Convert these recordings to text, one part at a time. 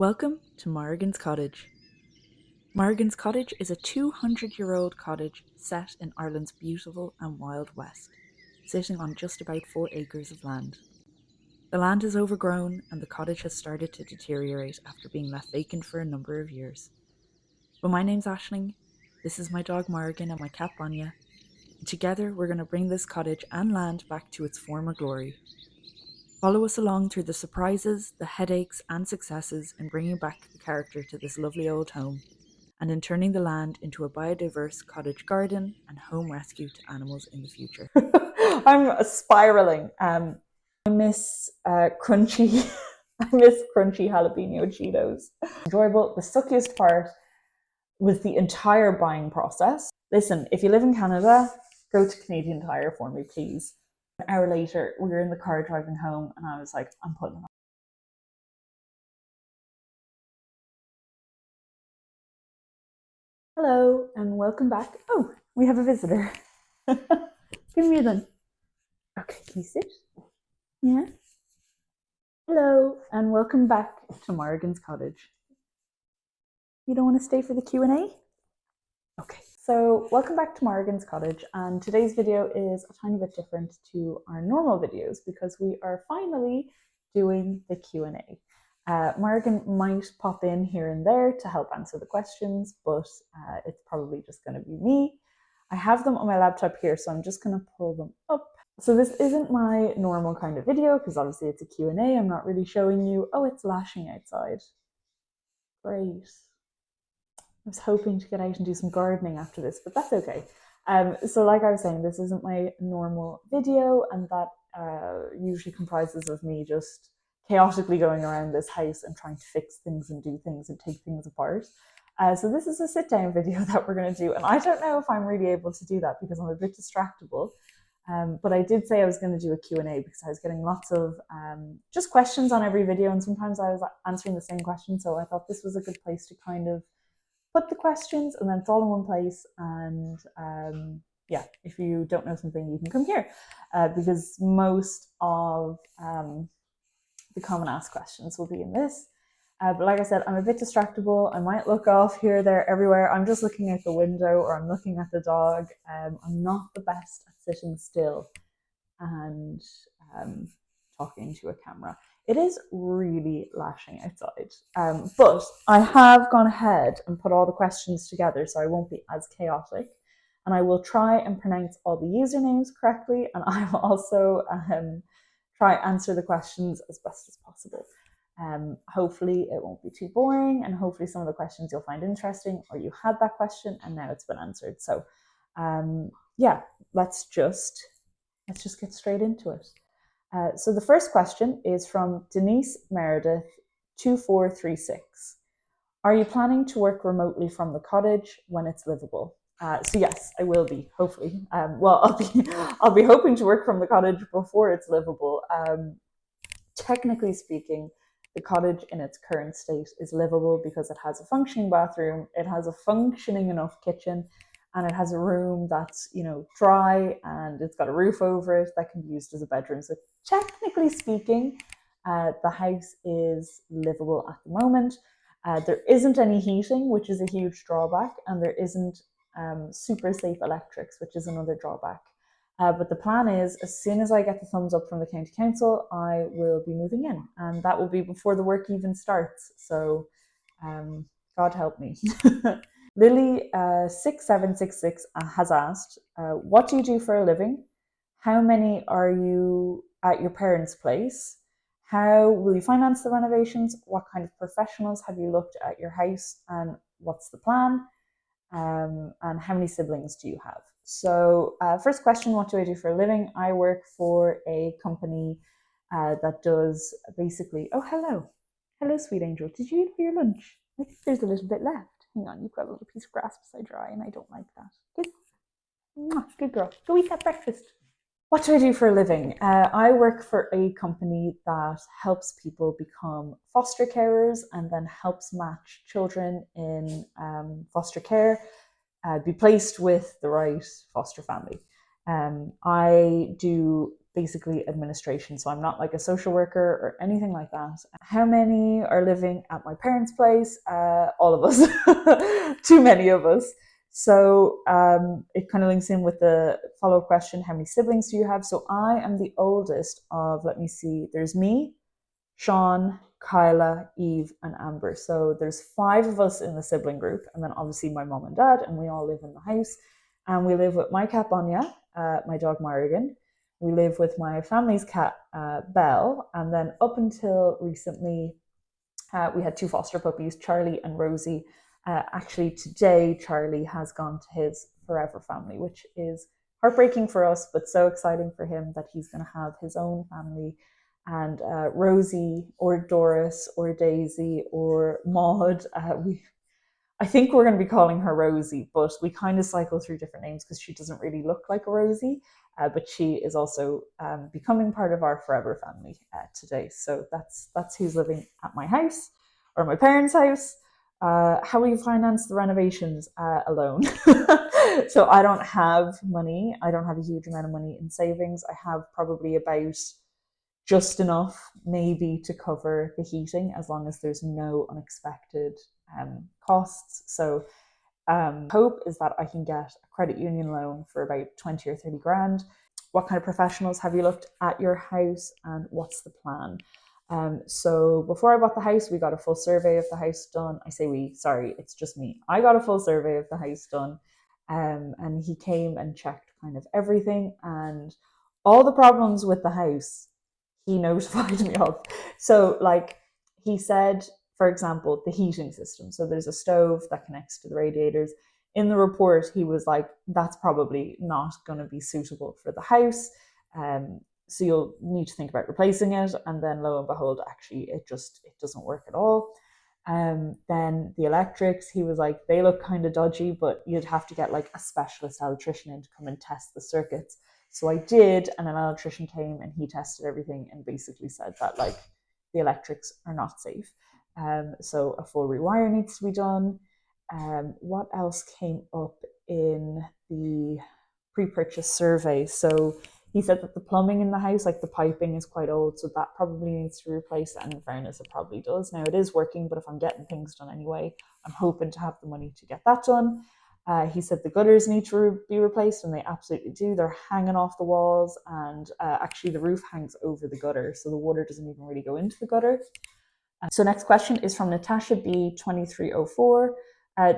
Welcome to Morrigan's Cottage. Morrigan's Cottage is a 200-year-old cottage set in Ireland's beautiful and wild west, sitting on just about 4 acres of land. The land is overgrown and the cottage has started to deteriorate after being left vacant for a number of years. But my name's Aisling, this is my dog Morrigan and my cat Vanya, and together we're going to bring this cottage and land back to its former glory. Follow us along through the surprises, the headaches, and successes in bringing back the character to this lovely old home, and in turning the land into a biodiverse cottage garden and home rescue to animals in the future. I'm spiraling. I miss crunchy. I miss crunchy jalapeno Cheetos. Enjoyable. The suckiest part was the entire buying process. Listen, if you live in Canada, go to Canadian Tire for me, please. An hour later, we were in the car driving home, and I was like, I'm putting it on. Hello, and welcome back. Oh, we have a visitor. Give me then. Okay, can you sit? Yeah. Hello, and welcome back to Morrigan's Cottage. You don't want to stay for the Q&A? Okay, so welcome back to Morrigan's Cottage, and today's video is a tiny bit different to our normal videos because we are finally doing the Q&A. Morrigan might pop in here and there to help answer the questions, but it's probably just going to be me. I have them on my laptop here, so I'm just going to pull them up. So this isn't my normal kind of video because obviously it's a Q&A. I'm not really showing you, oh, it's lashing outside. Great. I was hoping to get out and do some gardening after this, but that's okay. So like I was saying, this isn't my normal video, and that usually comprises of me just chaotically going around this house and trying to fix things and do things and take things apart. So this is a sit-down video that we're going to do, and I don't know if I'm really able to do that because I'm a bit distractible. But I did say I was going to do a Q&A because I was getting lots of just questions on every video, and sometimes I was answering the same question, so I thought this was a good place to kind of put the questions and then it's all in one place. And yeah, if you don't know something, you can come here because most of the common asked questions will be in this. But like I said, I'm a bit distractible. I might look off here, there, everywhere. I'm just looking out the window or I'm looking at the dog. I'm not the best at sitting still and talking to a camera. It is really lashing outside, but I have gone ahead and put all the questions together so I won't be as chaotic, and I will try and pronounce all the usernames correctly, and I will also try answer the questions as best as possible. Hopefully it won't be too boring, and hopefully some of the questions you'll find interesting, or you had that question and now it's been answered. So yeah, let's just get straight into it. So the first question is from Denise Meredith 2436. Are you planning to work remotely from the cottage when it's livable? So yes, I will be, hopefully. Well, I'll be hoping to work from the cottage before it's livable. Technically speaking, the cottage in its current state is livable because it has a functioning bathroom, it has a functioning enough kitchen, and it has a room that's, you know, dry, and it's got a roof over it that can be used as a bedroom. So technically speaking, the house is livable at the moment. There isn't any heating, which is a huge drawback, and there isn't super safe electrics, which is another drawback. But the plan is, as soon as I get the thumbs up from the county council, I will be moving in, and that will be before the work even starts. So God help me. Lily 6766 has asked, what do you do for a living? How many are you at your parents' place? How will you finance the renovations? What kind of professionals have you looked at your house, and what's the plan? And how many siblings do you have? So first question, what do I do for a living? I work for a company that does basically, oh, hello, sweet angel. Did you eat for your lunch? I think there's a little bit left. Hang on, you've got a little piece of grass beside your eye, and I don't like that. Good girl. Go eat that breakfast. What do I do for a living? I work for a company that helps people become foster carers and then helps match children in foster care, be placed with the right foster family. I do basically administration. So I'm not like a social worker or anything like that. How many are living at my parents' place? All of us. Too many of us. So it kind of links in with the follow-up question, how many siblings do you have? So I am the oldest of, let me see, there's me, Sean, Kyla, Eve, and Amber. So there's 5 of us in the sibling group, and then obviously my mom and dad, and we all live in the house. And we live with my cat Bonya, my dog Morrigan. We live with my family's cat Belle, and then up until recently, we had 2 foster puppies, Charlie and Rosie. Actually, today Charlie has gone to his forever family, which is heartbreaking for us, but so exciting for him that he's going to have his own family. And Rosie or Doris or Daisy or Maud, I think we're going to be calling her Rosie, but we kind of cycle through different names because she doesn't really look like a Rosie. But she is also becoming part of our forever family today. So that's who's living at my house or my parents' house. How we finance the renovations alone. So I don't have money. I don't have a huge amount of money in savings. I have probably about just enough maybe to cover the heating as long as there's no unexpected costs. So hope is that I can get a credit union loan for about 20 or 30 grand. What kind of professionals have you looked at your house and what's the plan? So before I bought the house, we got a full survey of the house done. I say we, sorry, it's just me. I got a full survey of the house done. And he came and checked kind of everything, and all the problems with the house he notified me of. So like he said, for example, the heating system. So there's a stove that connects to the radiators. In the report, he was like, that's probably not going to be suitable for the house. So you'll need to think about replacing it. And then lo and behold, actually, it doesn't work at all. Then the electrics, he was like, they look kind of dodgy, but you'd have to get like a specialist electrician in to come and test the circuits. So I did, and an electrician came and he tested everything and basically said that like the electrics are not safe. So a full rewire needs to be done. What else came up in the pre-purchase survey? So he said that the plumbing in the house, like the piping, is quite old, so that probably needs to be replaced. And in fairness, it probably does. Now it is working, but if I'm getting things done anyway, I'm hoping to have the money to get that done. He said the gutters need to be replaced, and they absolutely do. They're hanging off the walls, and actually the roof hangs over the gutter, so the water doesn't even really go into the gutter. So next question is from Natasha B2304.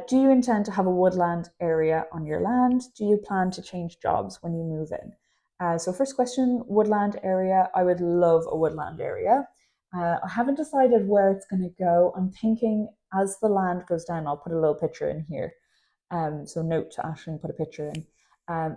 Do you intend to have a woodland area on your land? Do you plan to change jobs when you move in? So first question, woodland area. I would love a woodland area. I haven't decided where it's going to go. I'm thinking as the land goes down, I'll put a little picture in here. So note to Ashling, put a picture in.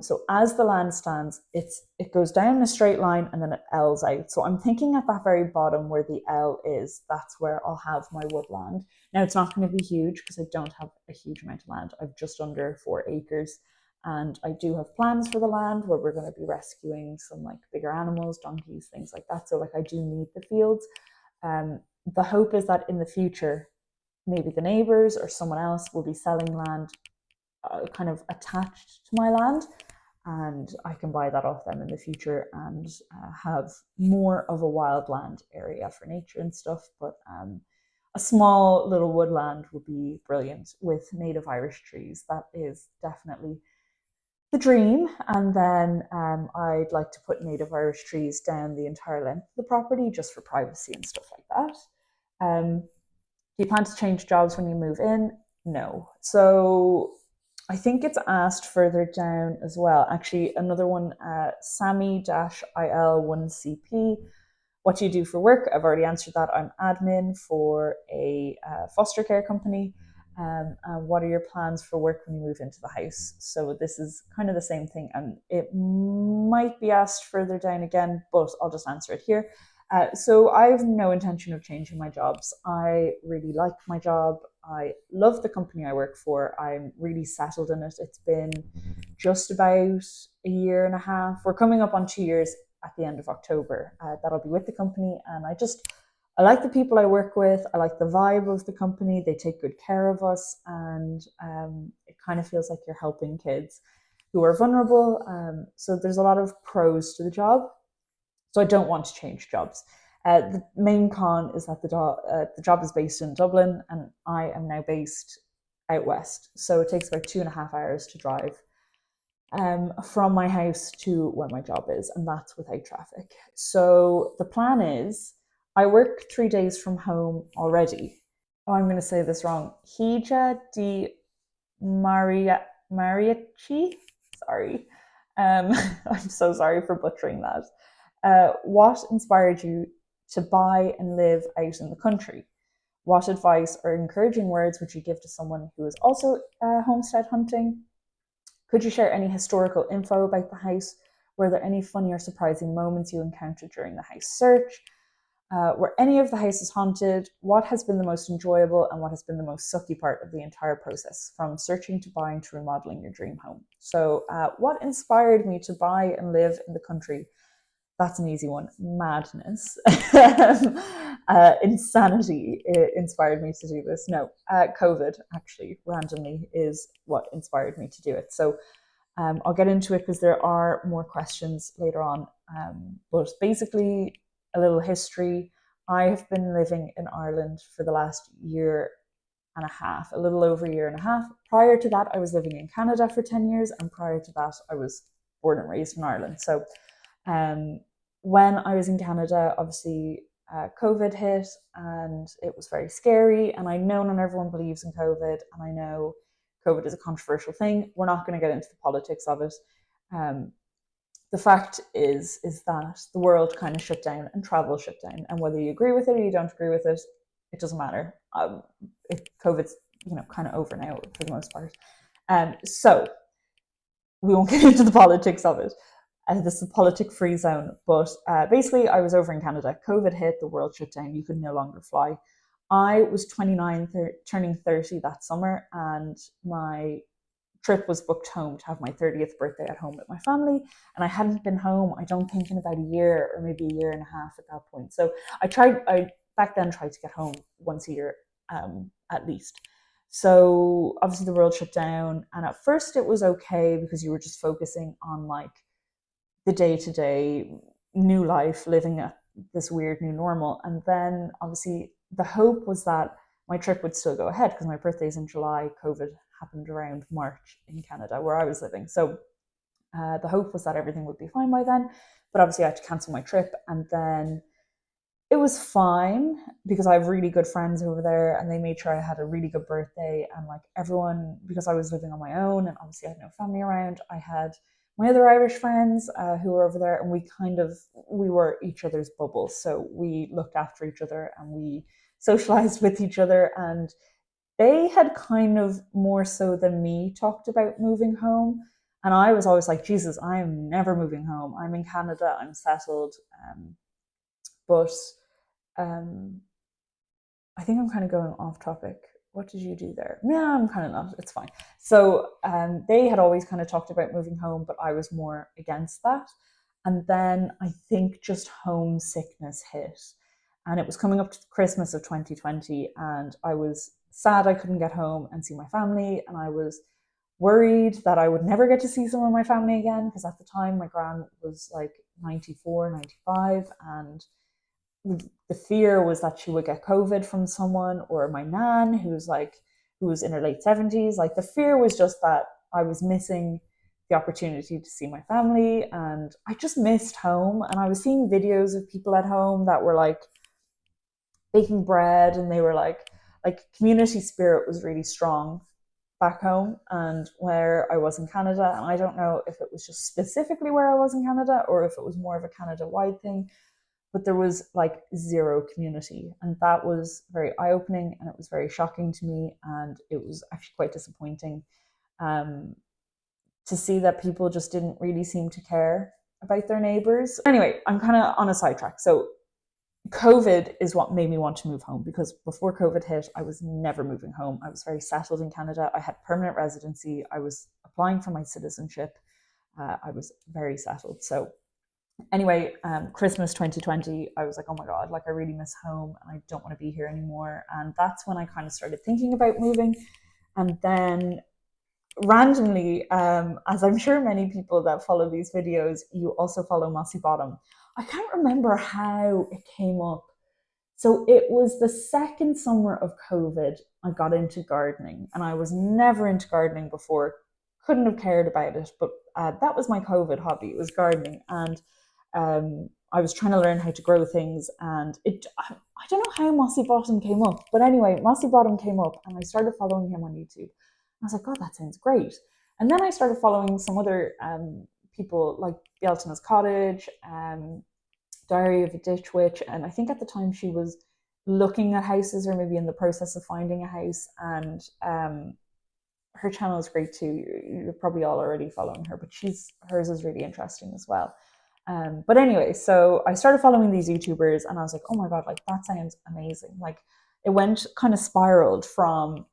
So as the land stands, it goes down in a straight line and then it L's out. So I'm thinking at that very bottom where the L is, that's where I'll have my woodland. Now it's not going to be huge because I don't have a huge amount of land. I've just under 4 acres. And I do have plans for the land where we're going to be rescuing some like bigger animals, donkeys, things like that. So like I do need the fields. The hope is that in the future, maybe the neighbors or someone else will be selling land kind of attached to my land, and I can buy that off them in the future and have more of a wildland area for nature and stuff. But a small little woodland would be brilliant with native Irish trees. That is definitely the dream. And then I'd like to put native Irish trees down the entire length of the property just for privacy and stuff like that. Do you plan to change jobs when you move in? No. So I think it's asked further down as well. Actually, another one, Sammy-IL1CP. What do you do for work? I've already answered that. I'm admin for a foster care company. And what are your plans for work when you move into the house? So this is kind of the same thing, and it might be asked further down again, but I'll just answer it here. So I have no intention of changing my jobs. I really like my job. I love the company I work for. I'm really settled in it. It's been just about a year and a half. We're coming up on 2 years at the end of October that I'll be with the company. And I like the people I work with. I like the vibe of the company. They take good care of us. And it kind of feels like you're helping kids who are vulnerable. So there's a lot of pros to the job. So I don't want to change jobs. The main con is that the job is based in Dublin and I am now based out west. So it takes about 2.5 hours to drive from my house to where my job is, and that's without traffic. So the plan is I work 3 days from home already. Oh, I'm going to say this wrong. Hija di Mariachi. Sorry. I'm so sorry for butchering that. What inspired you to buy and live out in the country? What advice or encouraging words would you give to someone who is also homestead hunting? Could you share any historical info about the house? Were there any funny or surprising moments you encountered during the house search? Were any of the houses haunted? What has been the most enjoyable and what has been the most sucky part of the entire process, from searching to buying to remodeling your dream home? So, what inspired me to buy and live in the country? That's an easy one. Madness. Insanity inspired me to do this. No, COVID, actually, randomly, is what inspired me to do it. So I'll get into it because there are more questions later on. But basically, a little history. I have been living in Ireland for the last year and a half, a little over a year and a half. Prior to that, I was living in Canada for 10 years. And prior to that, I was born and raised in Ireland. So when I was in Canada, obviously COVID hit and it was very scary. And I know not everyone believes in COVID, and I know COVID is a controversial thing. We're not going to get into the politics of it. The fact is that the world kind of shut down and travel shut down. And whether you agree with it or you don't agree with it, it doesn't matter. COVID's kind of over now for the most part. So we won't get into the politics of it. This is a politic-free zone. But basically, I was over in Canada. COVID hit, the world shut down. You could no longer fly. I was 29, turning 30 that summer, and my trip was booked home to have my 30th birthday at home with my family. And I hadn't been home, I don't think, in about a year or maybe a year and a half at that point. So I back then tried to get home once a year at least. So obviously the world shut down, and at first it was okay because you were just focusing on like the day-to-day new life, living at this weird new normal. And then obviously the hope was that my trip would still go ahead because my birthday's in July. COVID happened around March in Canada where I was living. So the hope was that everything would be fine by then. But obviously I had to cancel my trip, and then it was fine because I have really good friends over there and they made sure I had a really good birthday. And like everyone, because I was living on my own and obviously I had no family around, I had my other Irish friends who were over there, and we were each other's bubbles. So we looked after each other and we socialized with each other, and they had kind of more so than me talked about moving home. And I was always like, Jesus, I am never moving home. I'm in Canada, I'm settled. But I think I'm kind of going off topic. What did you do there? Yeah, I'm kind of not. It's fine. So they had always kind of talked about moving home, but I was more against that. And then I think just homesickness hit. And it was coming up to Christmas of 2020, and I was sad I couldn't get home and see my family. And I was worried that I would never get to see some of my family again, because at the time my gran was like 94, 95, and the fear was that she would get COVID from someone, or my nan who was in her late 70s. Like the fear was just that I was missing the opportunity to see my family, and I just missed home. And I was seeing videos of people at home that were like baking bread, and they were like community spirit was really strong back home and where I was in Canada. And I don't know if it was just specifically where I was in Canada or if it was more of a Canada wide thing, but there was like zero community, and that was very eye-opening and it was very shocking to me, and it was actually quite disappointing to see that people just didn't really seem to care about their neighbors. Anyway, I'm kind of on a sidetrack. So COVID is what made me want to move home, because before COVID hit, I was never moving home. I was very settled in Canada. I had permanent residency. I was applying for my citizenship. I was very settled. So anyway, Christmas 2020, I was like, oh my God, like I really miss home and I don't want to be here anymore. And that's when I kind of started thinking about moving. And then randomly, as I'm sure many people that follow these videos, you also follow Mossy Bottom. I can't remember how it came up. So it was the second summer of COVID I got into gardening, and I was never into gardening before. Couldn't have cared about it, but that was my COVID hobby. It was gardening, and I was trying to learn how to grow things. And I don't know how Mossy Bottom came up, but anyway, Mossy Bottom came up, and I started following him on YouTube. I was like, God, that sounds great. And then I started following some other people like Bieltina's Cottage, Diary of a Ditch Witch, and I think at the time she was looking at houses or maybe in the process of finding a house. And her channel is great too. You're probably all already following her, but hers is really interesting as well. But anyway, so I started following these YouTubers, and I was like, oh my God, like that sounds amazing. Like it went kind of spiraled from,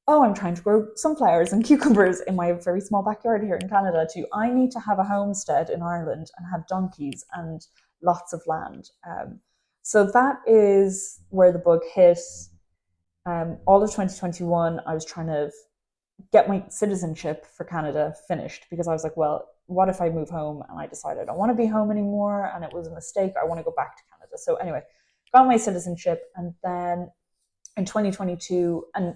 oh, I'm trying to grow sunflowers and cucumbers in my very small backyard here in Canada, to I need to have a homestead in Ireland and have donkeys and lots of land. So that is where the bug hit. All of 2021, I was trying to get my citizenship for Canada finished, because I was like, well, what if I move home and I decide I don't want to be home anymore and it was a mistake? I want to go back to Canada. So anyway, got my citizenship, and then in 2022, and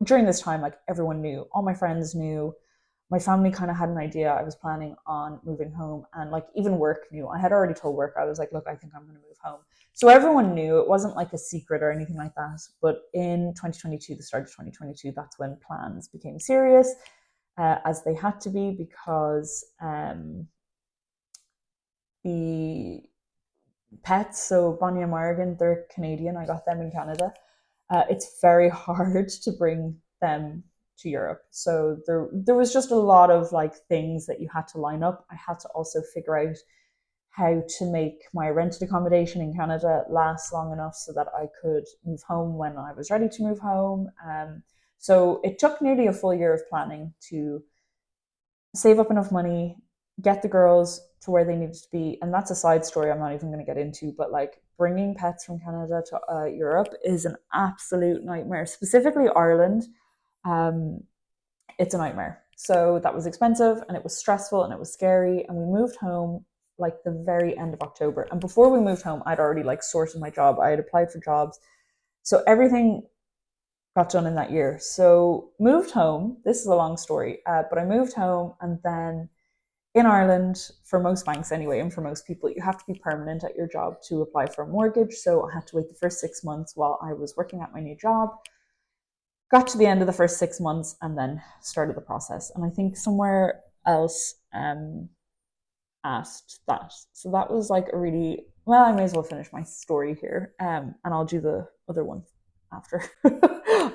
during this time, like everyone knew, all my friends knew, my family kind of had an idea I was planning on moving home, and like even work knew. I had already told work, I was like, look, I think I'm going to move home. So everyone knew. It wasn't like a secret or anything like that. But in 2022, the start of 2022, that's when plans became serious, as they had to be, because the pets, so Bonnie and Morrigan, they're Canadian. I got them in Canada. It's very hard to bring them to Europe. So there was just a lot of like things that you had to line up. I had to also figure out how to make my rented accommodation in Canada last long enough so that I could move home when I was ready to move home. So it took nearly a full year of planning to save up enough money, get the girls to where they needed to be. And that's a side story I'm not even going to get into, but like bringing pets from Canada to Europe is an absolute nightmare, specifically Ireland. Um, it's a nightmare. So that was expensive, and it was stressful, and it was scary. And we moved home like the very end of October. And before we moved home, I'd already like sorted my job. I had applied for jobs. So everything got done in that year. So moved home. This is a long story, but I moved home, and then in Ireland, for most banks anyway, and for most people, you have to be permanent at your job to apply for a mortgage. So I had to wait the first 6 months while I was working at my new job. Got to the end of the first 6 months and then started the process. And I think somewhere else asked that. So that was like a really, well, I may as well finish my story here, and I'll do the other one after.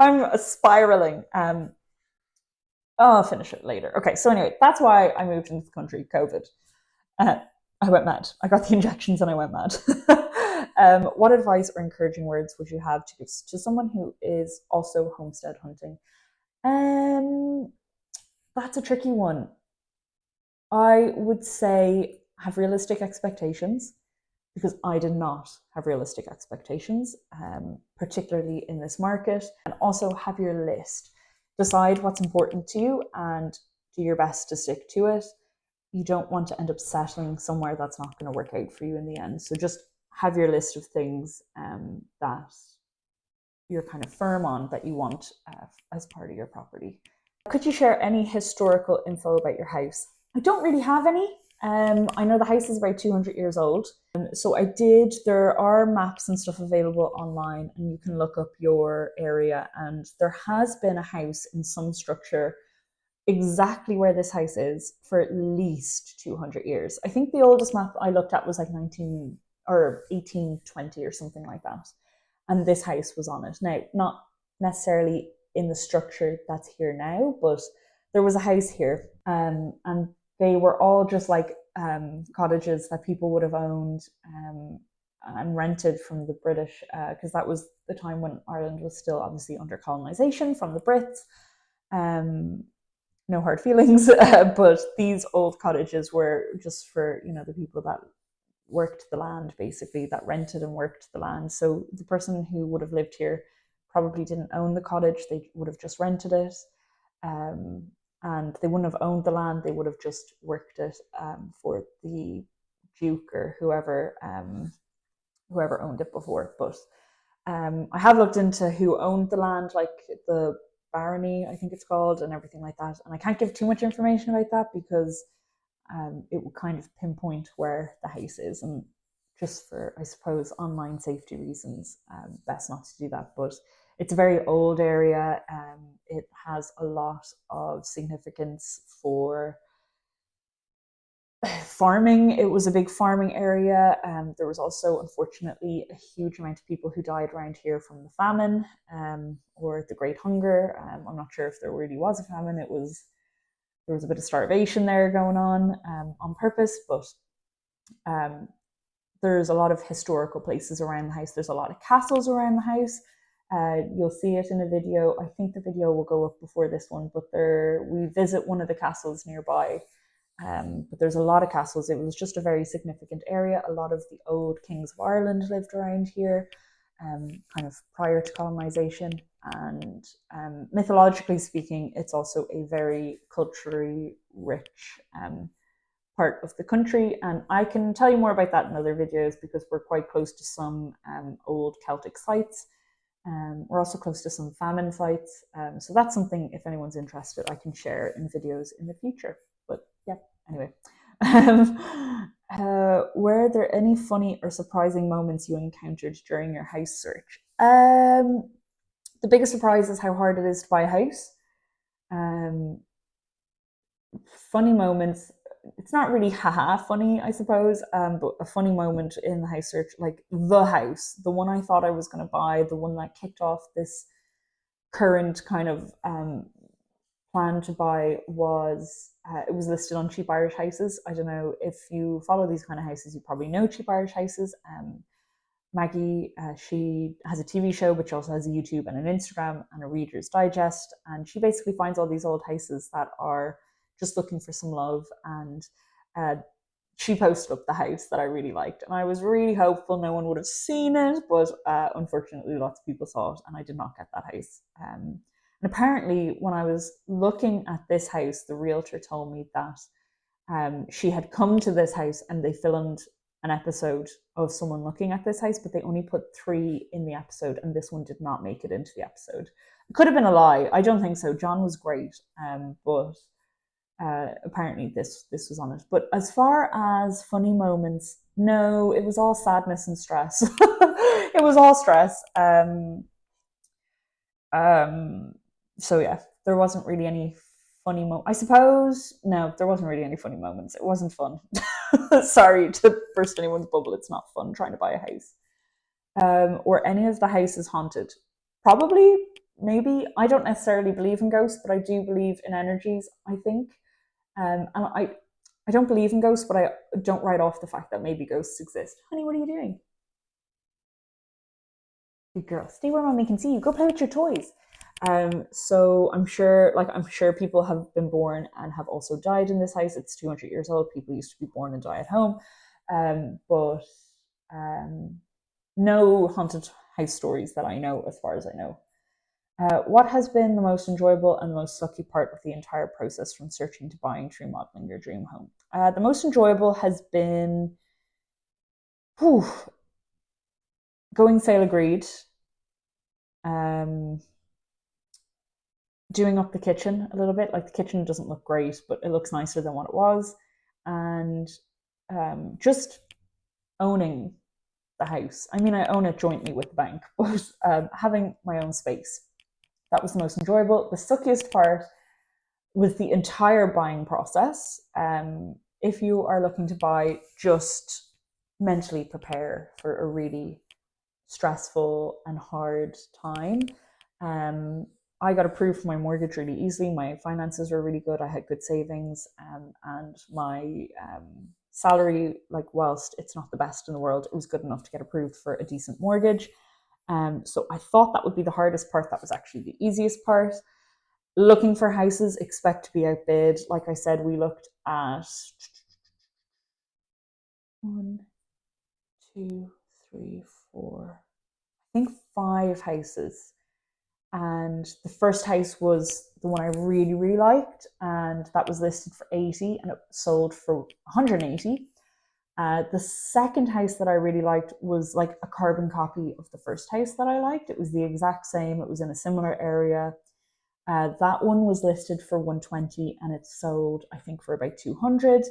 I'm spiraling. I'll finish it later. Okay, so anyway, that's why I moved into the country, COVID. I went mad. I got the injections and I went mad. What advice or encouraging words would you have to give to someone who is also homestead hunting? That's a tricky one. I would say have realistic expectations, because I did not have realistic expectations, particularly in this market. And also have your list. Decide what's important to you and do your best to stick to it. You don't want to end up settling somewhere that's not going to work out for you in the end. So just have your list of things that you're kind of firm on that you want as part of your property. Could you share any historical info about your house? I don't really have any. I know the house is about 200 years old. So there are maps and stuff available online, and you can look up your area. And there has been a house in some structure exactly where this house is for at least 200 years. I think the oldest map I looked at was like 19 or 1820 or something like that. And this house was on it. Now, not necessarily in the structure that's here now, but there was a house here. And they were all just like cottages that people would have owned and rented from the British, because that was the time when Ireland was still obviously under colonization from the Brits. No hard feelings, but these old cottages were just for, the people that worked the land, basically, that rented and worked the land. So the person who would have lived here probably didn't own the cottage, they would have just rented it. And they wouldn't have owned the land, they would have just worked it for the duke or whoever owned it before. But I have looked into who owned the land, like the barony, I think it's called, and everything like that. And I can't give too much information about that because it would kind of pinpoint where the house is, and just for, I suppose, online safety reasons, best not to do that. But it's a very old area. It has a lot of significance for farming. It was a big farming area. There was also, unfortunately, a huge amount of people who died around here from the famine or the Great Hunger. I'm not sure if there really was a famine. There was a bit of starvation there going on purpose, but there's a lot of historical places around the house. There's a lot of castles around the house. You'll see it in a video. I think the video will go up before this one, but we visit one of the castles nearby. But there's a lot of castles. It was just a very significant area. A lot of the old kings of Ireland lived around here, kind of prior to colonization. And mythologically speaking, it's also a very culturally rich part of the country. And I can tell you more about that in other videos because we're quite close to some old Celtic sites. We're also close to some famine sites. So that's something, if anyone's interested, I can share in videos in the future. But yeah, anyway. Were there any funny or surprising moments you encountered during your house search? The biggest surprise is how hard it is to buy a house. Funny moments, it's not really haha funny, I suppose, but a funny moment in the house search, like the house, the one I thought I was going to buy, the one that kicked off this current kind of plan to buy was, it was listed on Cheap Irish Houses. I don't know if you follow these kind of houses, you probably know Cheap Irish Houses. Maggie, she has a TV show, but she also has a YouTube and an Instagram and a Reader's Digest. And she basically finds all these old houses that are just looking for some love. And she posted up the house that I really liked. And I was really hopeful no one would have seen it, but unfortunately lots of people saw it and I did not get that house. And apparently when I was looking at this house, the realtor told me that she had come to this house and they filmed an episode of someone looking at this house, but they only put 3 in the episode and this one did not make it into the episode. It could have been a lie. I don't think so. John was great, but apparently this was on it. But as far as funny moments, no, it was all sadness and stress. It was all stress. So yeah, there wasn't really any funny moment. I suppose, no, there wasn't really any funny moments. It wasn't fun. Sorry to burst anyone's bubble. It's not fun trying to buy a house. Or any of the houses haunted. Probably, maybe. I don't necessarily believe in ghosts, but I do believe in energies, I think. And I don't believe in ghosts, but I don't write off the fact that maybe ghosts exist. Honey, what are you doing? Good girl. Stay where mommy can see you. Go play with your toys. So I'm sure people have been born and have also died in this house. It's 200 years old. People used to be born and die at home. But no haunted house stories that I know, as far as I know. What has been the most enjoyable and most sucky part of the entire process from searching to buying to remodeling your dream home? The most enjoyable has been going sale agreed. Doing up the kitchen a little bit. Like the kitchen doesn't look great, but it looks nicer than what it was. And just owning the house. I mean, I own it jointly with the bank, but having my own space. That was the most enjoyable. The suckiest part was the entire buying process. If you are looking to buy, just mentally prepare for a really stressful and hard time. I got approved for my mortgage really easily. My finances were really good. I had good savings, and my salary, like whilst it's not the best in the world, it was good enough to get approved for a decent mortgage. So I thought that would be the hardest part. That was actually the easiest part. Looking for houses, expect to be outbid. Like I said, we looked at 1, 2, 3, 4, I think 5 houses. And the first house was the one I really, really liked. And that was listed for 80 and it sold for 180. The second house that I really liked was like a carbon copy of the first house that I liked. It was the exact same. It was in a similar area. That one was listed for 120 and it sold, I think, for about 200.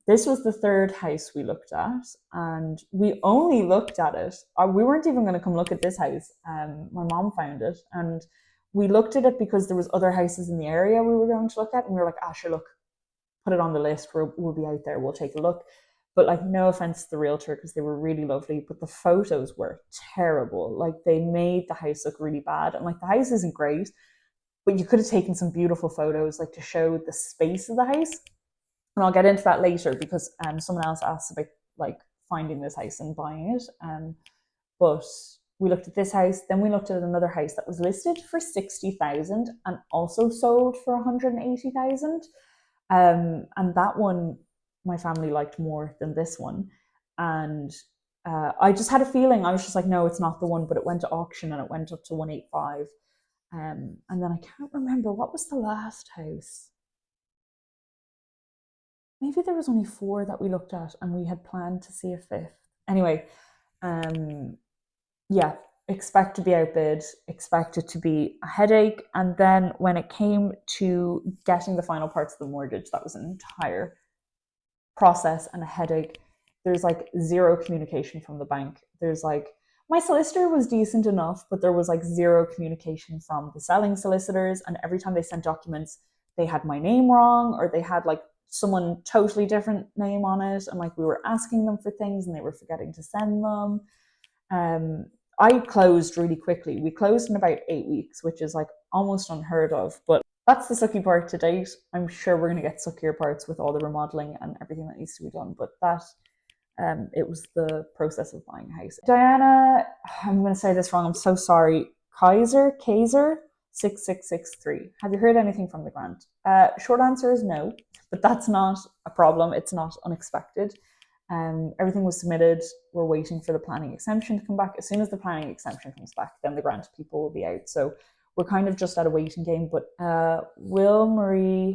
This was the third house we looked at, and we only looked at it. We weren't even going to come look at this house. My mom found it, and we looked at it because there was other houses in the area we were going to look at, and we were like, "Ah, sure, look, put it on the list. We'll be out there. We'll take a look." But like, no offense to the realtor because they were really lovely, but the photos were terrible. Like, they made the house look really bad, and like the house isn't great, but you could have taken some beautiful photos like to show the space of the house. And I'll get into that later because someone else asked about like finding this house and buying it. But we looked at this house, then we looked at another house that was listed for 60,000 and also sold for 180,000. And that one my family liked more than this one. And I just had a feeling, I was just like, no, it's not the one, but it went to auction and it went up to 185. And then I can't remember, what was the last house? Maybe there was only four that we looked at and we had planned to see a fifth. Anyway, yeah, expect to be outbid, expect it to be a headache. And then when it came to getting the final parts of the mortgage, that was an entire process and a headache. There's like zero communication from the bank. There's like, my solicitor was decent enough, but there was like zero communication from the selling solicitors. And every time they sent documents, they had my name wrong, or they had like someone totally different name on it. And like, we were asking them for things and they were forgetting to send them. I closed really quickly. We closed in about 8 weeks, which is like almost unheard of. But that's the sucky part to date. I'm sure we're going to get suckier parts with all the remodeling and everything that needs to be done. But that it was the process of buying a house. Diana, I'm going to say this wrong. I'm so sorry. Kaiser 6663. Have you heard anything from the grant? Short answer is no, but that's not a problem. It's not unexpected. Everything was submitted. We're waiting for the planning exemption to come back. As soon as the planning exemption comes back, then the grant people will be out. So we're kind of just at a waiting game. But Wilma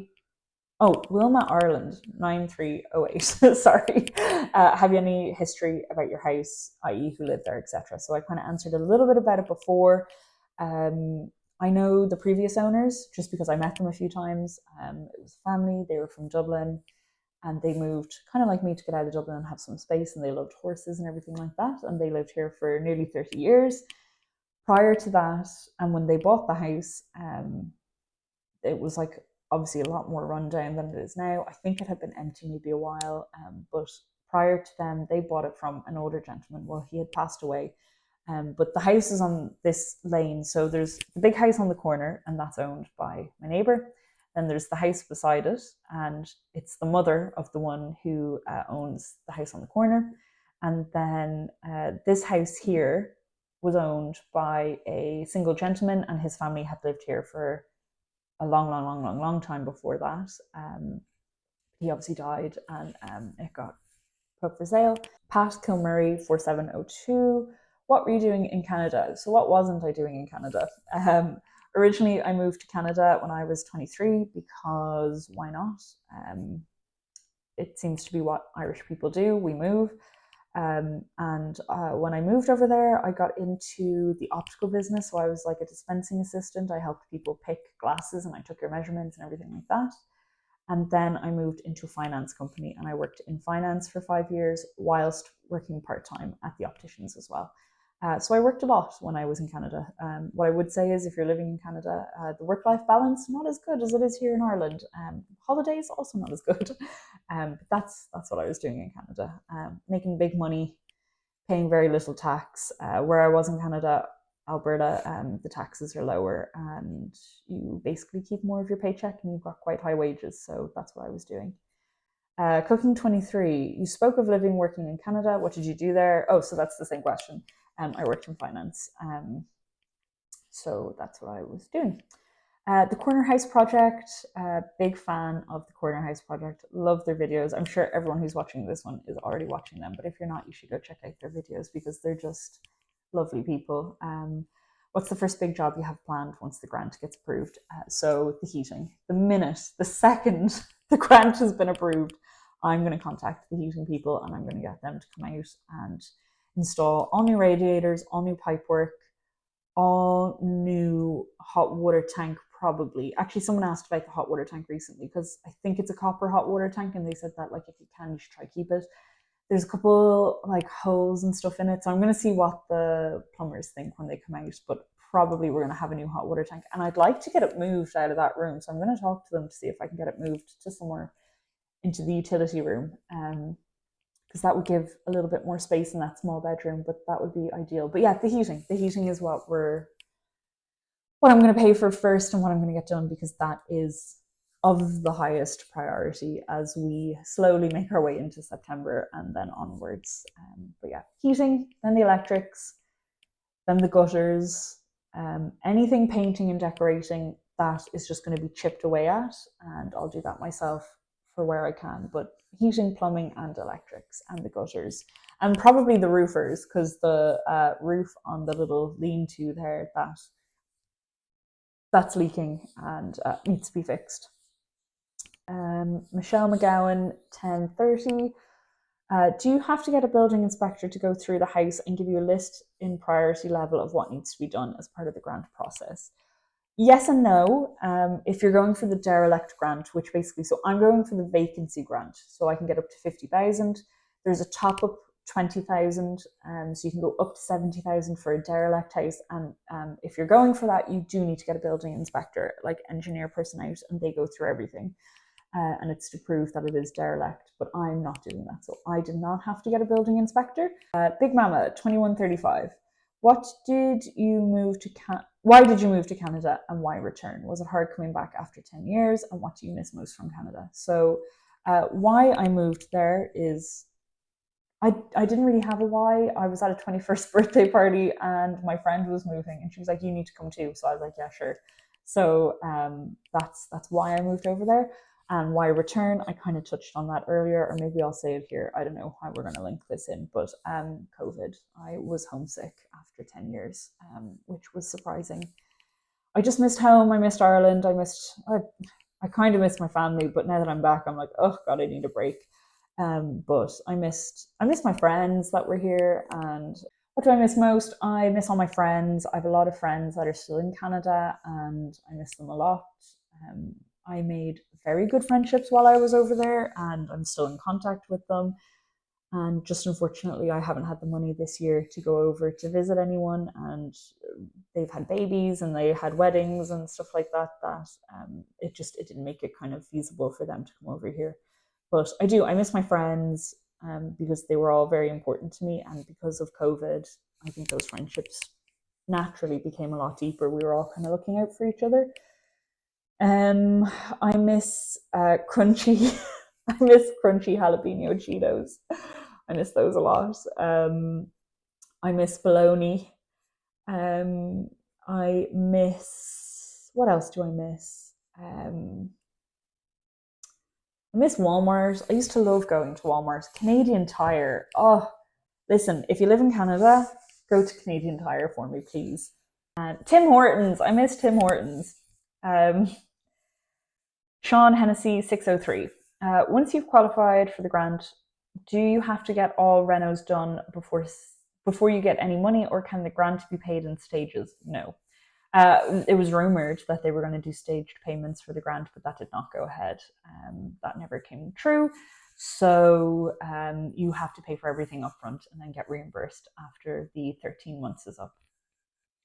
Ireland 9308. Sorry. Have you any history about your house, i.e., who lived there, etc.? So I kind of answered a little bit about it before. I know the previous owners just because I met them a few times. It was family. They were from Dublin. And they moved kind of like me to get out of Dublin and have some space, and they loved horses and everything like that. And they lived here for nearly 30 years. Prior to that, and when they bought the house, it was like obviously a lot more rundown than it is now. I think it had been empty maybe a while, but prior to them, they bought it from an older gentleman. Well, he had passed away. But the house is on this lane. So there's the big house on the corner, and that's owned by my neighbour. Then there's the house beside it, and it's the mother of the one who owns the house on the corner. And then this house here was owned by a single gentleman, and his family had lived here for a long time before that. He obviously died, and it got put for sale. Pat Kilmurray 4702. What were you doing in Canada? So what wasn't I doing in Canada? Originally, I moved to Canada when I was 23 because why not? It seems to be what Irish people do. We move. And when I moved over there, I got into the optical business. So I was like a dispensing assistant. I helped people pick glasses and I took their measurements and everything like that. And then I moved into a finance company and I worked in finance for 5 years whilst working part-time at the opticians as well. So I worked a lot when I was in Canada. What I would say is if you're living in Canada, the work-life balance, not as good as it is here in Ireland. Holidays, also not as good. But that's what I was doing in Canada. Making big money, paying very little tax. Where I was in Canada, Alberta, the taxes are lower and you basically keep more of your paycheck and you've got quite high wages. So that's what I was doing. Cooking 23, you spoke of living, working in Canada. What did you do there? Oh, so that's the same question. I worked in finance. So that's what I was doing. The Corner House Project, big fan of the Corner House Project. Love their videos. I'm sure everyone who's watching this one is already watching them, but if you're not, you should go check out their videos because they're just lovely people. What's the first big job you have planned once the grant gets approved? So the heating. The second the grant has been approved, I'm going to contact the heating people and I'm going to get them to come out and install all new radiators, all new pipework, all new hot water tank. Probably, actually, someone asked about the hot water tank recently because I think it's a copper hot water tank, and they said that like if you can, you should try keep it. There's a couple like holes and stuff in it, so I'm going to see what the plumbers think when they come out. But probably we're going to have a new hot water tank, and I'd like to get it moved out of that room. So I'm going to talk to them to see if I can get it moved to somewhere into the utility room, because that would give a little bit more space in that small bedroom. But that would be ideal. But yeah, the heating is what I'm going to pay for first and what I'm going to get done, because that is of the highest priority as we slowly make our way into September and then onwards. But yeah, heating, then the electrics, then the gutters, anything painting and decorating, that is just going to be chipped away at, and I'll do that myself for where I can. But heating, plumbing, and electrics, and the gutters, and probably the roofers, because the roof on the little lean-to there, that's leaking and needs to be fixed. Michelle McGowan, 10:30. Do you have to get a building inspector to go through the house and give you a list in priority level of what needs to be done as part of the grant process? Yes and no. If you're going for the derelict grant, which basically, so I'm going for the vacancy grant, so I can get up to 50,000. There's a top up 20,000, so you can go up to 70,000 for a derelict house. And if you're going for that, you do need to get a building inspector, like engineer person out, and they go through everything. And it's to prove that it is derelict, but I'm not doing that. So I did not have to get a building inspector. Big Mama, 2135. What did you move to Why did you move to Canada and why return? Was it hard coming back after 10 years? And what do you miss most from Canada? So why I moved there is I didn't really have a why. I was at a 21st birthday party and my friend was moving and she was like, you need to come too. So I was like, yeah, sure. So that's why I moved over there. And why return, I kind of touched on that earlier, or maybe I'll say it here. I don't know how we're going to link this in, but COVID. I was homesick after 10 years, which was surprising. I just missed home. I missed Ireland. I kind of missed my family, but now that I'm back, I'm like, oh God, I need a break. But I missed my friends that were here. And what do I miss most? I miss all my friends. I have a lot of friends that are still in Canada, and I miss them a lot. I made very good friendships while I was over there, and I'm still in contact with them. And just unfortunately, I haven't had the money this year to go over to visit anyone, and they've had babies and they had weddings and stuff like that. It didn't make it kind of feasible for them to come over here. But I miss my friends, because they were all very important to me, and because of COVID, I think those friendships naturally became a lot deeper. We were all kind of looking out for each other. I miss crunchy. I miss crunchy jalapeno Cheetos. I miss those a lot. I miss bologna. I miss, what else do I miss? I miss Walmart. I used to love going to Walmart. Canadian Tire. Oh, listen, if you live in Canada, go to Canadian Tire for me, please. Tim Hortons. I miss Tim Hortons. Sean Hennessy, 603. Once you've qualified for the grant, do you have to get all renos done before you get any money, or can the grant be paid in stages? No. It was rumored that they were going to do staged payments for the grant, but that did not go ahead. That never came true. So you have to pay for everything upfront and then get reimbursed after the 13 months is up.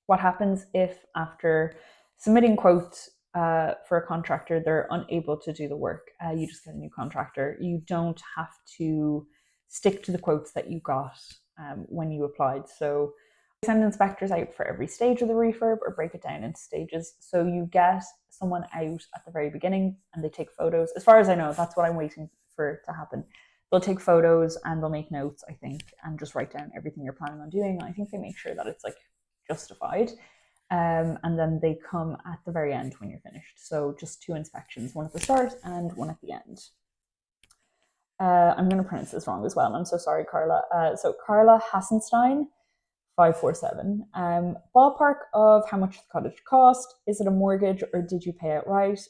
What happens if after submitting quotes for a contractor, they're unable to do the work? You just get a new contractor. You don't have to stick to the quotes that you got when you applied. So send inspectors out for every stage of the refurb, or break it down into stages. So you get someone out at the very beginning and they take photos. As far as I know, that's what I'm waiting for to happen. They'll take photos and they'll make notes, I think, and just write down everything you're planning on doing. I think they make sure that it's like justified. And then they come at the very end when you're finished. So just 2 inspections, one at the start and one at the end. I'm going to pronounce this wrong as well. I'm so sorry, Carla. So Carla Hassenstein, 547. Ballpark of how much the cottage cost. Is it a mortgage or did you pay outright?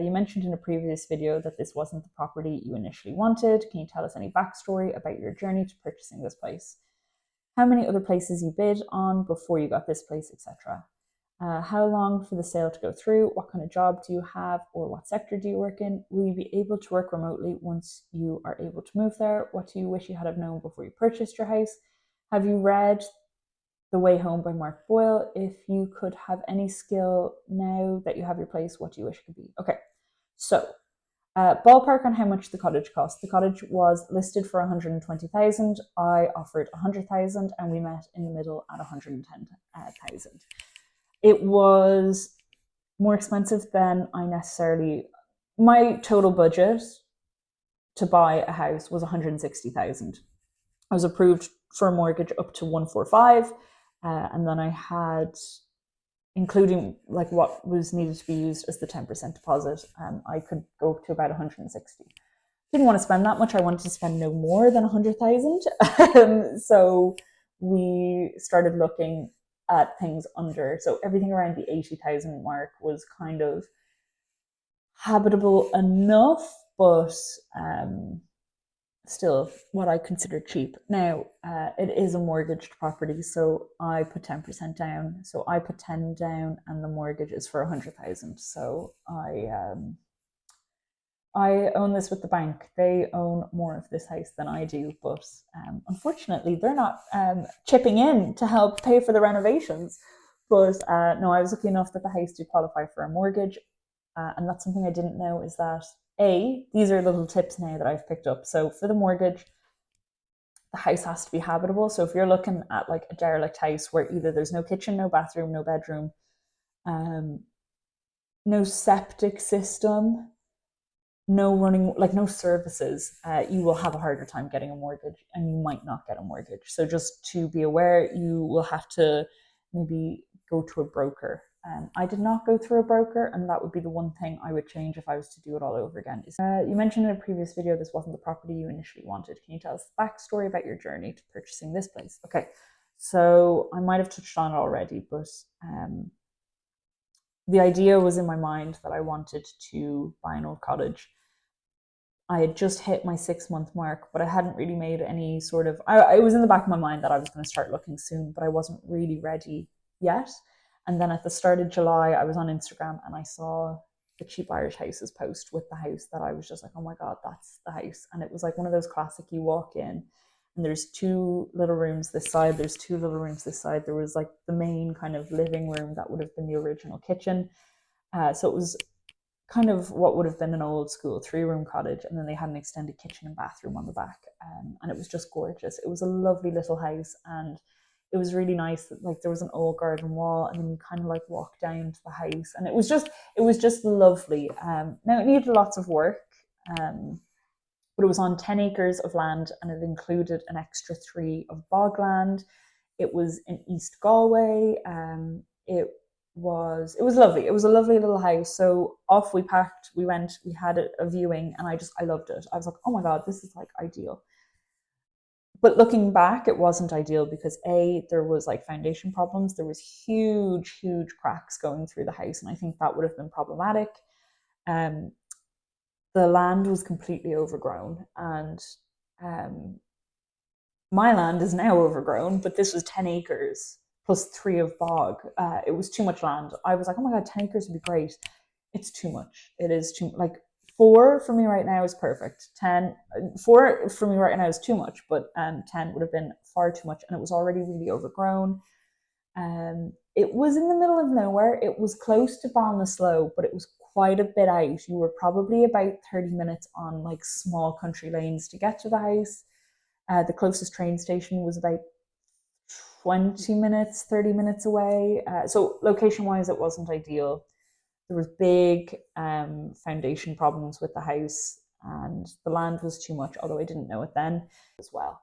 You mentioned in a previous video that this wasn't the property you initially wanted. Can you tell us any backstory about your journey to purchasing this place? How many other places you bid on before you got this place, etc.? How long for the sale to go through? What kind of job do you have, or what sector do you work in? Will you be able to work remotely once you are able to move there? What do you wish you had have known before you purchased your house? Have you read The Way Home by Mark Boyle? If you could have any skill now that you have your place, what do you wish it could be? Okay, so ballpark on how much the cottage cost. The cottage was listed for 120,000. I offered 100,000, and we met in the middle at 110,000. It was more expensive than I necessarily. My total budget to buy a house was 160,000. I was approved for a mortgage up to 145, and then I had, including like what was needed to be used as the 10% deposit, I could go to about 160. Didn't want to spend that much. I wanted to spend no more than 100,000. So we started looking at things under. So everything around the 80,000 mark was kind of habitable enough, but still what I consider cheap. Now, it is a mortgaged property, so I put 10% down. So I put 10 down, and the mortgage is for 100,000. So I own this with the bank. They own more of this house than I do, but unfortunately, they're not chipping in to help pay for the renovations. But no, I was lucky enough that the house did qualify for a mortgage, and that's something I didn't know, is that these are little tips now that I've picked up. So for the mortgage, the house has to be habitable. So if you're looking at like a derelict house where either there's no kitchen, no bathroom, no bedroom, no septic system, no running, like no services, you will have a harder time getting a mortgage, and you might not get a mortgage. So just to be aware, you will have to maybe go to a broker. I did not go through a broker, and that would be the one thing I would change if I was to do it all over again. You mentioned in a previous video this wasn't the property you initially wanted. Can you tell us the backstory about your journey to purchasing this place? Okay, so I might have touched on it already, but the idea was in my mind that I wanted to buy an old cottage. I had just hit my 6-month mark, but I hadn't really made any sort of. It was in the back of my mind that I was going to start looking soon, but I wasn't really ready yet. And then at the start of July, I was on Instagram and I saw the Cheap Irish Houses post with the house that I was just like, oh my God, that's the house. And it was like one of those classic, you walk in and there's 2 little rooms this side, there's 2 little rooms this side. There was like the main kind of living room that would have been the original kitchen. So it was kind of what would have been an old school 3-room cottage, and then they had an extended kitchen and bathroom on the back, and it was just gorgeous. It was a lovely little house, and it was really nice that like there was an old garden wall, and then you kind of like walk down to the house, and it was just lovely. Now it needed lots of work, but it was on 10 acres of land, and it included an extra 3 of bogland. It was in East Galway. It was lovely. It was a lovely little house. So off we packed, we went, we had a viewing, and I loved it. I was like, oh my God, this is like ideal. But looking back, it wasn't ideal because there was like foundation problems. There was huge cracks going through the house, and I think that would have been problematic. The land was completely overgrown, and my land is now overgrown, but this was 10 acres plus 3 of bog. It was too much land. I was like, oh my God, 10 acres would be great. It's too much. It is too, like 4 for me right now is perfect. 4 for me right now is too much, but 10 would have been far too much, and it was already really overgrown. It was in the middle of nowhere. It was close to Ballinasloe, but it was quite a bit out. You were probably about 30 minutes on like small country lanes to get to the house. The closest train station was about 20 minutes, 30 minutes away. So location-wise, it wasn't ideal. There was big foundation problems with the house, and the land was too much, although I didn't know it then as well.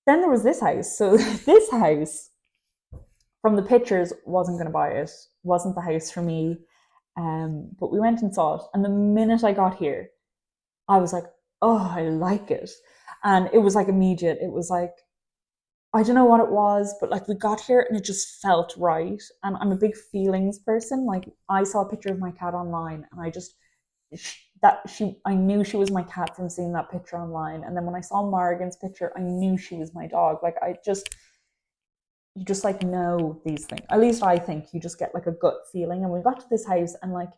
Then there was this house. So this house, from the pictures, wasn't going to buy it. Wasn't the house for me. But we went and saw it. And the minute I got here, I was like, oh, I like it. And it was like immediate. It was like, I don't know what it was, but like we got here and it just felt right. And I'm a big feelings person. Like I saw a picture of my cat online, and I just I knew she was my cat from seeing that picture online. And then when I saw Morrigan's picture, I knew she was my dog. Like I just you just like know these things. At least I think you just get like a gut feeling. And we got to this house, and like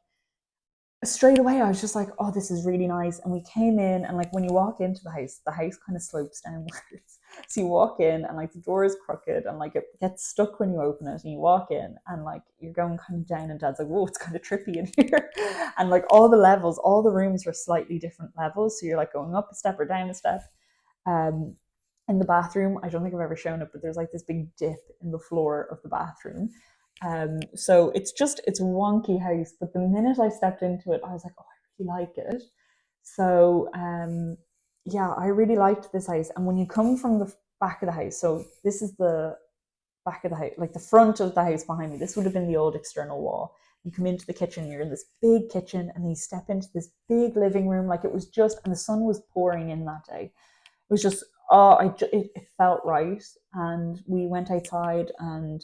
straight away I was just like, oh, this is really nice. And we came in, and like when you walk into the house kind of slopes downwards. So you walk in, and like the door is crooked, and like it gets stuck when you open it, and you walk in, and like you're going kind of down, and Dad's like, whoa, it's kind of trippy in here. And like all the levels, all the rooms were slightly different levels. So you're like going up a step or down a step. Um, in the bathroom, I don't think I've ever shown it, but there's like this big dip in the floor of the bathroom. So it's a wonky house, but the minute I stepped into it, I was like, oh, I really like it. So yeah, I really liked this house. And when you come from the back of the house, so this is the back of the house, like the front of the house behind me. This would have been the old external wall. You come into the kitchen, you're in this big kitchen, and then you step into this big living room. Like it was just, and the sun was pouring in that day. It was just, oh, it felt right. And we went outside, and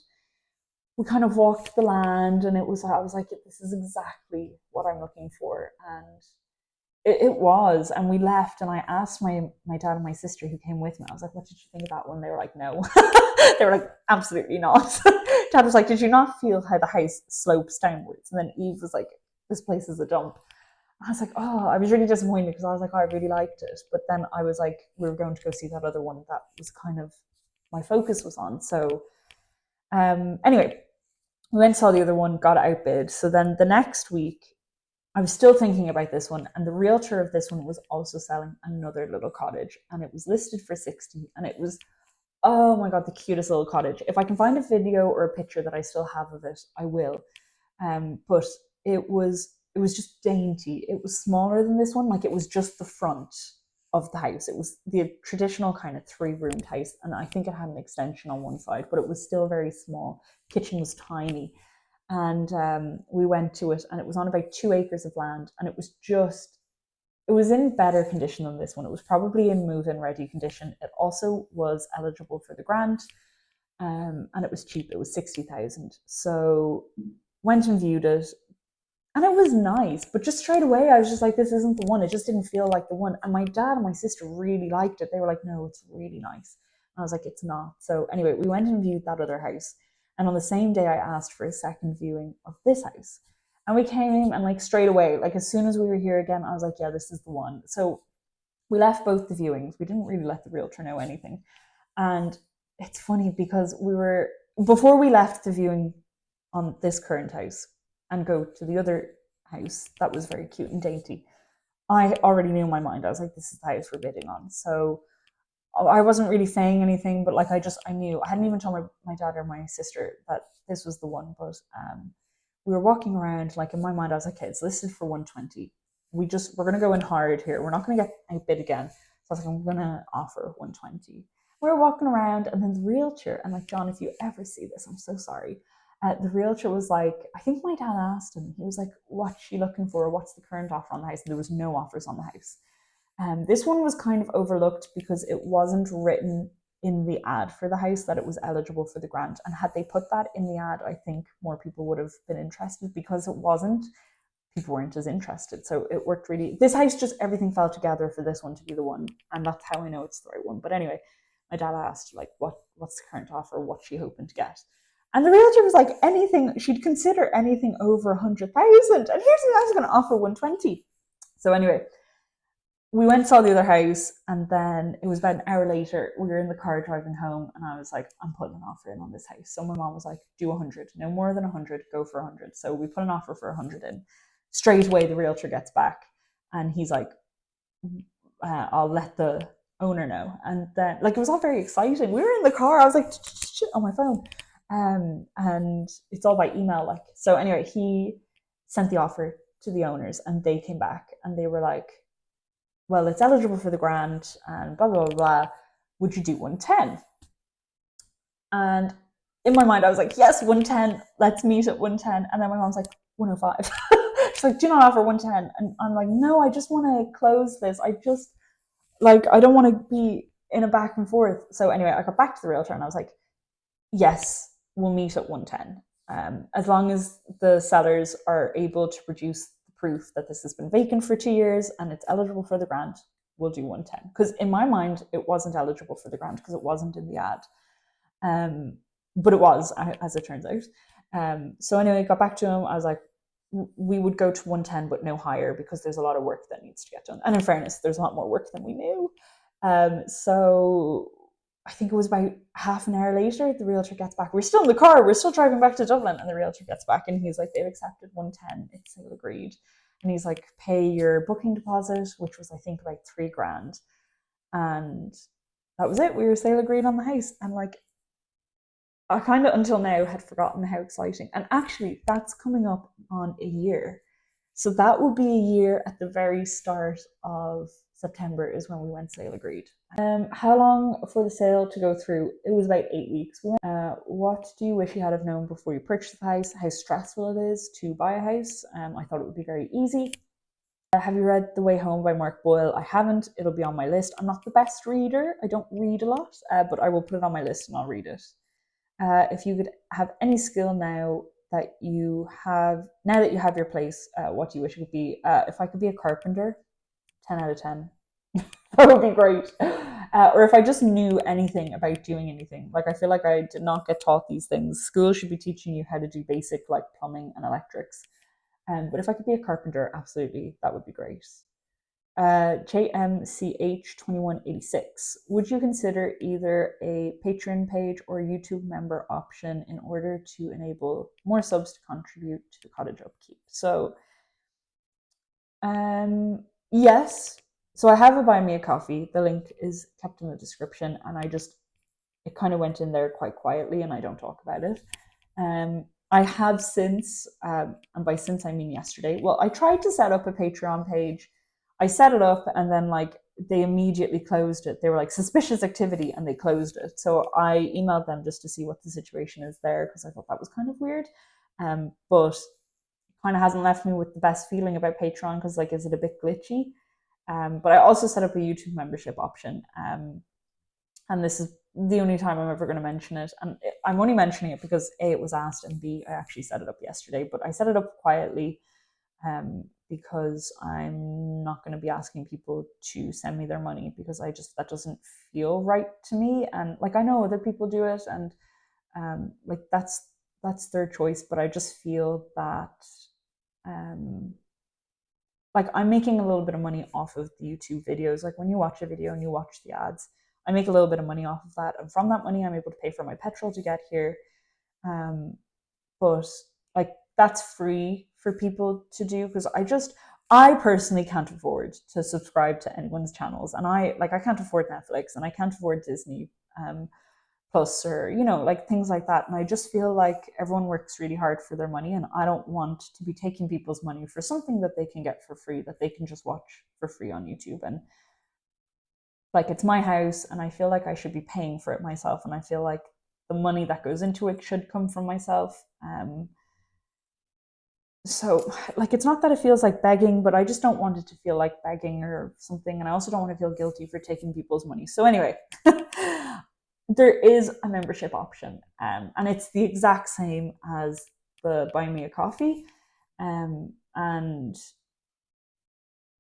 we kind of walked the land, and I was like, this is exactly what I'm looking for. And it was. And we left, and I asked my dad and my sister who came with me, I was like, what did you think of that one? They were like, no. They were like, absolutely not. Dad was like, did you not feel how the house slopes downwards? And then Eve was like, this place is a dump. I was like, oh, I was really disappointed, because I was like, oh, I really liked it. But then I was like, we were going to go see that other one that was kind of my focus was on. So anyway, we went and saw the other one, got it outbid. So then the next week, I was still thinking about this one, and the realtor of this one was also selling another little cottage, and it was listed for 60, and it was, oh my god, the cutest little cottage. If I can find a video or a picture that I still have of it, I will. But it was just dainty. It was smaller than this one. Like it was just the front of the house. It was the traditional kind of 3-roomed house, and I think it had an extension on one side, but it was still very small. Kitchen was tiny. And we went to it, and it was on about 2 acres of land, and it was in better condition than this one. It was probably in move-in ready condition. It also was eligible for the grant, and it was cheap. It was 60,000. So went and viewed it, and it was nice. But just straight away, I was just like, this isn't the one. It just didn't feel like the one. And my dad and my sister really liked it. They were like, no, it's really nice. And I was like, it's not. So anyway, we went and viewed that other house. And on the same day, I asked for a second viewing of this house. And we came, and like straight away, like as soon as we were here again, I was like, yeah, this is the one. So we left both the viewings. We didn't really let the realtor know anything. And it's funny because before we left the viewing on this current house and go to the other house that was very cute and dainty, I already knew in my mind, I was like, this is the house we're bidding on. So I wasn't really saying anything, but like I knew. I hadn't even told my dad or my sister that this was the one. But we were walking around, like in my mind, I was like, okay, it's listed for 120. We're gonna go in hard here. We're not gonna get outbid again. So I was like, I'm gonna offer 120. We were walking around, and then the realtor, and like, John, if you ever see this, I'm so sorry. The realtor was like, I think my dad asked him, he was like, what's she looking for? What's the current offer on the house? And there was no offers on the house. This one was kind of overlooked because it wasn't written in the ad for the house that it was eligible for the grant. And had they put that in the ad, I think more people would have been interested. Because it wasn't, people weren't as interested. So it worked really. This house, just everything fell together for this one to be the one. And that's how I know it's the right one. But anyway, my dad asked, like, what's the current offer? What's she hoping to get? And the realtor was like, anything, she'd consider anything over 100,000. And here's the I was going to offer 120. So anyway, we went and saw the other house, and then it was about an hour later, we were in the car driving home, and I was like, I'm putting an offer in on this house. So my mom was like, do 100, no more than 100, go for 100. So we put an offer for 100 in. Straight away, the realtor gets back, and he's like, I'll let the owner know. And then, like, it was all very exciting. We were in the car, I was like, on my phone. And it's all by email, like. So anyway, he sent the offer to the owners, and they came back, and they were like, well, it's eligible for the grant, and blah, blah, blah, blah. Would you do 110? And in my mind, I was like, yes, 110. Let's meet at 110. And then my mom's like, 105. She's like, do not offer 110. And I'm like, no, I just want to close this. I don't want to be in a back and forth. So anyway, I got back to the realtor and I was like, yes, we'll meet at 110. As long as the sellers are able to produce the proof that this has been vacant for 2 years and it's eligible for the grant, we'll do 110. Because in my mind, it wasn't eligible for the grant because it wasn't in the ad. But it was, as it turns out. So anyway, I got back to him. I was like, we would go to 110, but no higher because there's a lot of work that needs to get done. And in fairness, there's a lot more work than we knew. So I think it was about half an hour later, the realtor gets back. We're still in the car. We're still driving back to Dublin. And the realtor gets back and he's like, they've accepted 110. It's sale agreed. And he's like, pay your booking deposit, which was, I think, like $3,000. And that was it. We were sale agreed on the house. And like, I kind of until now had forgotten how exciting. And actually, that's coming up on a year. So that will be a year at the very start of September is when we went sale agreed. How long for the sale to go through? It was about 8 weeks. What do you wish you had have known before you purchased the house? How stressful it is to buy a house? I thought it would be very easy. Have you read The Way Home by Mark Boyle? I haven't. It'll be on my list. I'm not the best reader. I don't read a lot, but I will put it on my list and I'll read it. If you could have any skill now that you have your place, what do you wish it would be? If I could be a carpenter, 10 out of 10. That would be great. Or if I just knew anything about doing anything. Like, I feel like I did not get taught these things. School should be teaching you how to do basic, like, plumbing and electrics. But if I could be a carpenter, absolutely, that would be great. JMCH2186. Would you consider either a Patreon page or a YouTube member option in order to enable more subs to contribute to the cottage upkeep? So, yes. So I have a Buy Me a Coffee. The link is kept in the description, and it kind of went in there quite quietly, and I don't talk about it. I have since, and by since I mean yesterday, well, I tried to set up a Patreon page. I set it up and then like they immediately closed it. They were like suspicious activity and they closed it. So I emailed them just to see what the situation is there because I thought that was kind of weird. But kind of hasn't left me with the best feeling about Patreon because like, is it a bit glitchy? But I also set up a YouTube membership option. And this is the only time I'm ever going to mention it. And I'm only mentioning it because A, it was asked, and B, I actually set it up yesterday. But I set it up quietly because I'm not going to be asking people to send me their money because that doesn't feel right to me. And like, I know other people do it and like that's their choice, but I just feel that like I'm making a little bit of money off of the YouTube videos. Like when you watch a video and you watch the ads, I make a little bit of money off of that. And from that money, I'm able to pay for my petrol to get here. But like that's free for people to do because I personally can't afford to subscribe to anyone's channels. And I can't afford Netflix and I can't afford Disney Plus or, like things like that. And I just feel like everyone works really hard for their money and I don't want to be taking people's money for something that they can get for free, that they can just watch for free on YouTube. And like, it's my house and I feel like I should be paying for it myself. And I feel like the money that goes into it should come from myself. So like, it's not that it feels like begging, but I just don't want it to feel like begging or something. And I also don't want to feel guilty for taking people's money. So anyway, there is a membership option and it's the exact same as the Buy Me a Coffee. And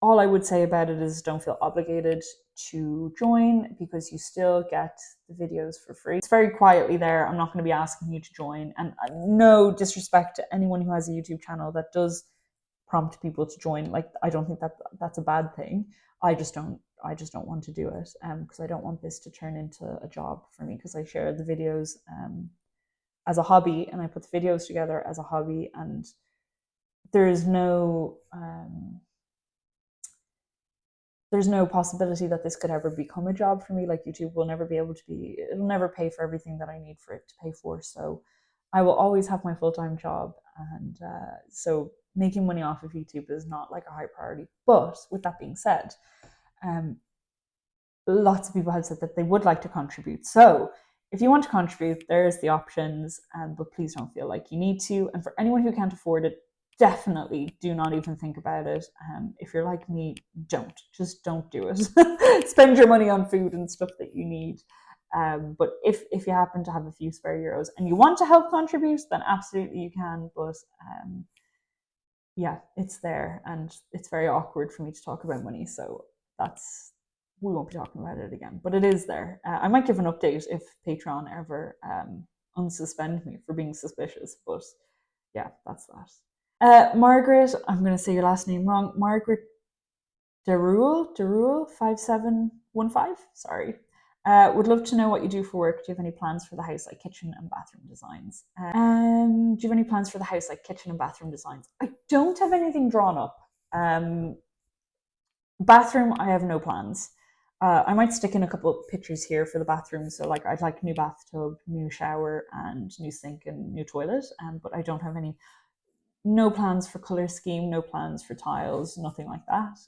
all I would say about it is don't feel obligated to join because you still get the videos for free. It's very quietly there. I'm not going to be asking you to join. And no disrespect to anyone who has a YouTube channel that does prompt people to join. Like, I don't think that that's a bad thing. I just don't want to do it because I don't want this to turn into a job for me because I share the videos as a hobby and I put the videos together as a hobby and there's no possibility that this could ever become a job for me. Like YouTube will never be able to it'll never pay for everything that I need for it to pay for. So I will always have my full-time job. And so making money off of YouTube is not like a high priority. But with that being said, lots of people have said that they would like to contribute. So if you want to contribute, there's the options, but please don't feel like you need to. And for anyone who can't afford it, definitely do not even think about it. If you're like me, just don't do it. Spend your money on food and stuff that you need. But if you happen to have a few spare euros and you want to help contribute, then absolutely you can. But yeah, it's there, and it's very awkward for me to talk about money. So we won't be talking about it again. But it is there. I might give an update if Patreon ever unsuspend me for being suspicious. But yeah, that's that. Margaret, I'm going to say your last name wrong. Margaret Derule 5715. Sorry. Would love to know what you do for work. Do you have any plans for the house, like kitchen and bathroom designs? Do you have any plans for the house, like kitchen and bathroom designs? I don't have anything drawn up. Bathroom, I have no plans. I might stick in a couple of pictures here for the bathroom. So like I'd like new bathtub, new shower, and new sink and new toilet. But I don't have no plans for color scheme, no plans for tiles, nothing like that.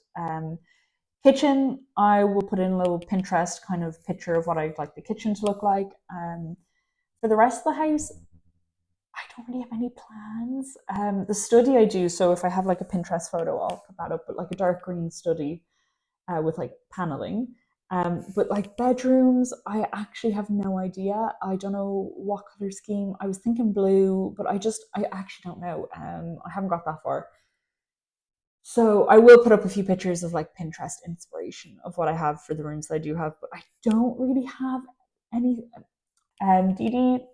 Kitchen, I will put in a little Pinterest kind of picture of what I'd like the kitchen to look like. For the rest of the house, I don't really have any plans. The study I do, so if I have like a Pinterest photo, I'll put that up, but like a dark green study with like paneling. But like bedrooms, I actually have no idea. I don't know what color scheme. I was thinking blue, but I actually don't know. I haven't got that far. So I will put up a few pictures of like Pinterest inspiration of what I have for the rooms that I do have, but I don't really have any. Dee Dee,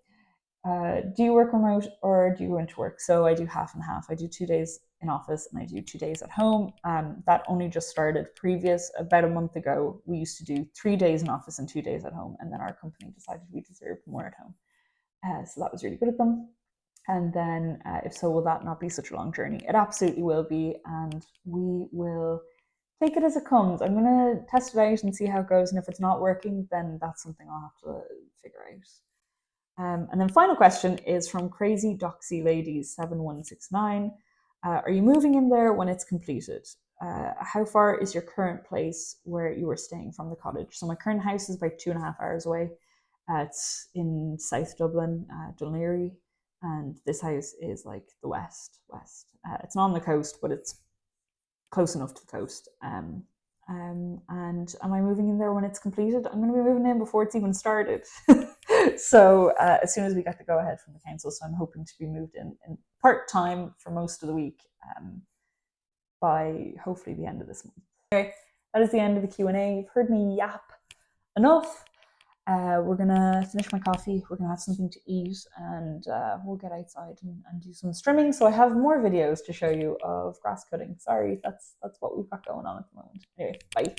do you work remote or do you go into work? So I do half and half. I do 2 days in office and I do 2 days at home. That only just started. About a month ago, we used to do 3 days in office and 2 days at home, and then our company decided we deserved more at home. So that was really good of them. And then, if so, will that not be such a long journey? It absolutely will be, and we will take it as it comes. I'm going to test it out and see how it goes. And if it's not working, then that's something I'll have to figure out. And then final question is from Crazy Doxy Ladies 7169. Are you moving in there when it's completed? How far is your current place where you are staying from the cottage? So my current house is about 2.5 hours away. It's in South Dublin, Dunleary, and this house is like the west. It's not on the coast, but it's close enough to the coast. And am I moving in there when it's completed? I'm going to be moving in before it's even started. So as soon as we get the go ahead from the council, so I'm hoping to be moved in part time for most of the week by hopefully the end of this month. Okay, that is the end of the Q&A. You've heard me yap enough. We're gonna finish my coffee, we're gonna have something to eat, and we'll get outside and do some trimming. So I have more videos to show you of grass cutting. Sorry, that's what we've got going on at the moment. Anyway, bye.